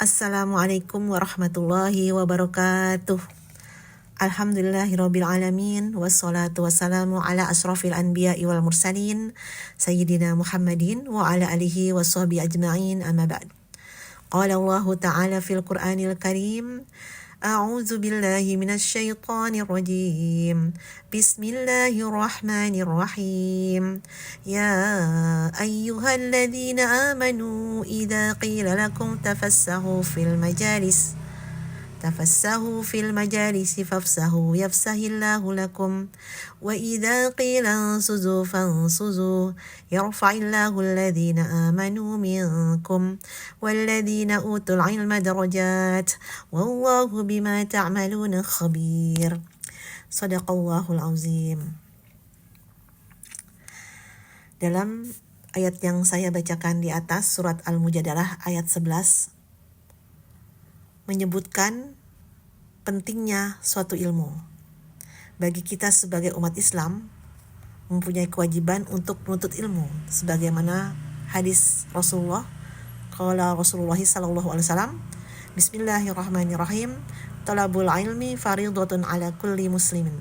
Assalamualaikum warahmatullahi wabarakatuh. Alhamdulillahirabbil alamin wassalatu wassalamu ala asrofil anbiya'i wal mursalin sayyidina Muhammadin wa ala alihi washabbihi ajma'in, amma ba'd. Qala Allah ta'ala fil Qur'anil Karim, A'udzu billahi minasy syaithanir rajim. Bismillahirrahmanirrahim. Ya ayyuhalladzina amanu idza qila lakum tafassahu fil majalisi fafsahu yafsahillahu lakum wa idza qila ansuzu fansuzu yarfa'illahu alladhina amanu minkum walladhina utul ilma darajat wallahu bima ta'maluna khabir. Shadaqallahul azim. Dalam ayat yang saya bacakan di atas, surat Al-Mujadalah ayat 11 menyebutkan pentingnya suatu ilmu. Bagi kita sebagai umat Islam mempunyai kewajiban untuk menuntut ilmu, sebagaimana hadis Rasulullah, qala Rasulullah sallallahu alaihi wasallam, Bismillahirrahmanirrahim, talabul ilmi fardhatun ala kulli muslimin.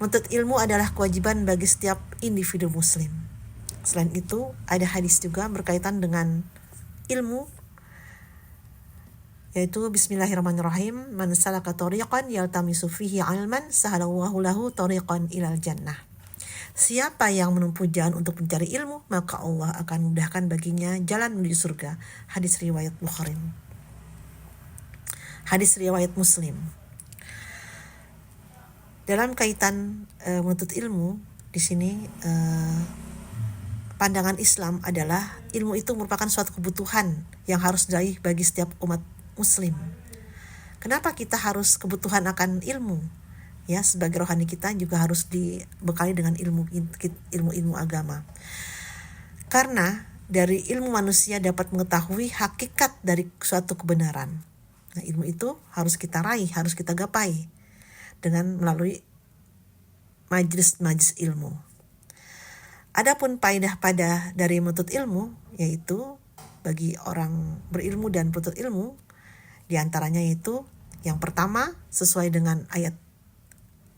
Menuntut ilmu adalah kewajiban bagi setiap individu muslim. Selain itu, ada hadis juga berkaitan dengan ilmu, yaitu Bismillahirrahmanirrahim, man salaka tariqan yaltamisu fihi ilman sahalallahu lahu tariqan ilal jannah. Siapa yang menempuh jalan untuk mencari ilmu, maka Allah akan mudahkan baginya jalan menuju surga. Hadis riwayat Bukhari. Hadis riwayat Muslim. Dalam kaitan menuntut ilmu, di sini pandangan Islam adalah ilmu itu merupakan suatu kebutuhan yang harus diraih bagi setiap umat Muslim. Kenapa kita harus kebutuhan akan ilmu? Ya, sebagai rohani kita juga harus dibekali dengan ilmu agama. Karena dari ilmu manusia dapat mengetahui hakikat dari suatu kebenaran. Nah, ilmu itu harus kita raih, harus kita gapai dengan melalui majlis-majlis ilmu. Adapun faedah pada dari menuntut ilmu, yaitu bagi orang berilmu dan penuntut ilmu, di antaranya yaitu yang pertama, sesuai dengan ayat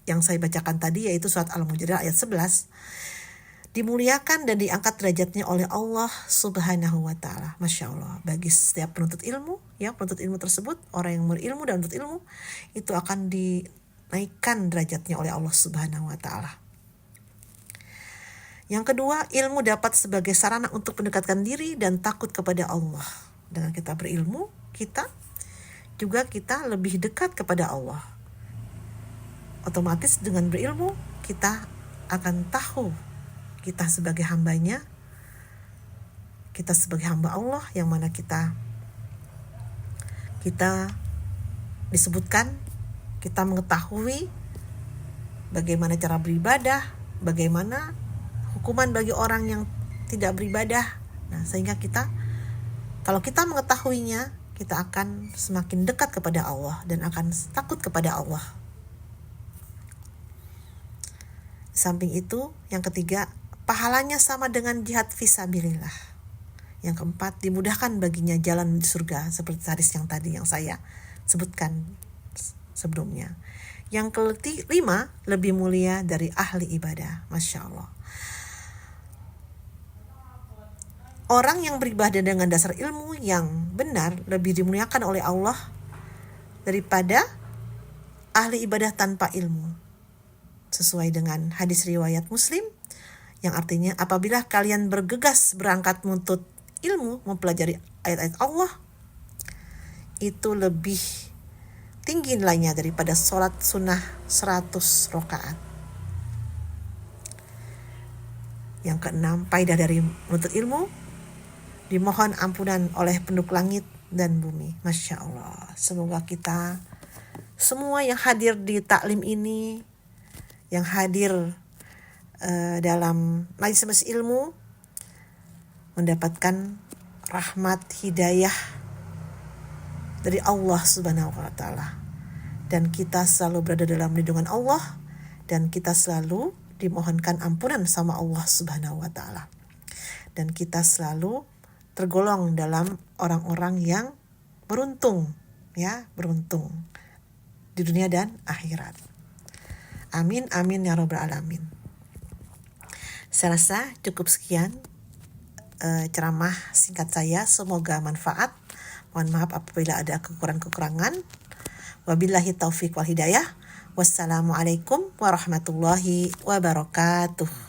yang saya bacakan tadi, yaitu surat Al-Mujadalah ayat 11, dimuliakan dan diangkat derajatnya oleh Allah Subhanahu wa ta'ala. Masya Allah, bagi setiap penuntut ilmu, ya, penuntut ilmu tersebut, orang yang berilmu dan penuntut ilmu, itu akan dinaikkan derajatnya oleh Allah Subhanahu wa ta'ala. Yang kedua, ilmu dapat sebagai sarana untuk mendekatkan diri dan takut kepada Allah. Dengan kita berilmu, kita lebih dekat kepada Allah. Otomatis dengan berilmu, kita akan tahu kita sebagai hambanya, kita sebagai hamba Allah, yang mana kita disebutkan, kita mengetahui bagaimana cara beribadah, bagaimana hukuman bagi orang yang tidak beribadah. Nah, sehingga kalau kita mengetahuinya, kita akan semakin dekat kepada Allah dan akan takut kepada Allah. Samping itu, yang ketiga, pahalanya sama dengan jihad fisabilillah. Yang keempat, dimudahkan baginya jalan menuju surga, seperti hadis yang tadi yang saya sebutkan sebelumnya. Yang kelima, lebih mulia dari ahli ibadah. Masya Allah. Orang yang beribadah dengan dasar ilmu yang benar lebih dimuliakan oleh Allah daripada ahli ibadah tanpa ilmu. Sesuai dengan hadis riwayat Muslim, yang artinya apabila kalian bergegas berangkat menuntut ilmu, mempelajari ayat-ayat Allah, itu lebih tinggi nilainya daripada sholat sunnah 100 rakaat. Yang keenam, faedah dari menuntut ilmu, dimohon ampunan oleh penduduk langit dan bumi. Masya Allah. Semoga kita semua yang hadir di taklim ini, yang hadir dalam majlis ilmu, mendapatkan rahmat hidayah dari Allah Subhanahu wa ta'ala. Dan kita selalu berada dalam lindungan Allah, dan kita selalu dimohonkan ampunan sama Allah Subhanahu wa ta'ala. Dan kita selalu tergolong dalam orang-orang yang beruntung, ya, beruntung di dunia dan akhirat. Amin amin ya rabbal alamin. Saya rasa cukup sekian ceramah singkat saya, semoga manfaat. Mohon maaf apabila ada kekurangan-kekurangan. Wabillahi taufiq wal hidayah. Wassalamualaikum warahmatullahi wabarakatuh.